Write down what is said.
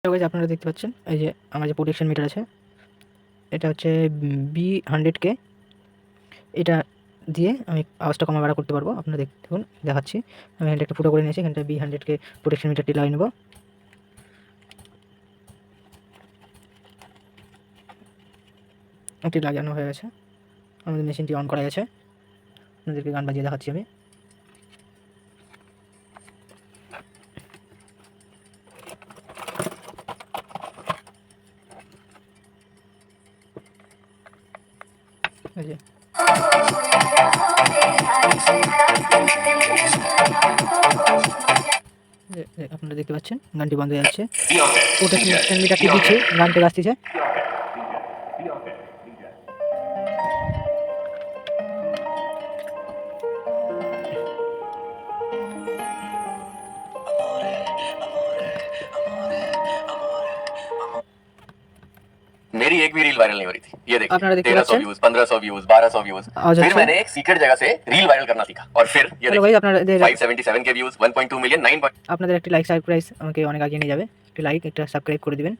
Guys আপনারা দেখতে পাচ্ছেন এই যে আমার যে প্রোটেকশন মিটার আছে এটা হচ্ছে B100K। এটা দিয়ে আমি আওয়াজটা কমা বাড়া করতে পারবো। আপনারা দেখুন দেখাচ্ছি। আমি এখানটা একটা ফুটো করে নিয়েছি, এখানটা B100K প্রোটেকশন মিটারটি লাগিয়ে নেব। এটি লাগানো হয়ে গেছে, আমাদের মেশিনটি অন করা গেছে। আপনাদেরকে গান বাজিয়ে দেখাচ্ছি আমি। এই যে আপনারা দেখতে পাচ্ছেন গানটি বন্ধ হয়ে যাচ্ছে। প্রোটেকশন মিটারটি দিচ্ছে, গানটি বাজতেছে। मेरी एक भी रील वायरल नहीं हो रही थी। ये আপনারা देखिए দেখতে 1300 পাচ্ছেন व्यूज, 1500 व्यूज, 1200 व्यूज। আওয়াজ फिर হচ্ছে। मैंने एक सीक्रेट जगह से रील वायरल करना सीखा और फिर ये হ্যালো গাইজ, আপনারা 577 के व्यूज, 1.2 मिलियन, 9. আপনাদের একটি লাইক সাবস্ক্রাইব আমাকে অনেক এগিয়ে নিয়ে যাবে। একটি লাইক, একটা সাবস্ক্রাইব করে দিবেন।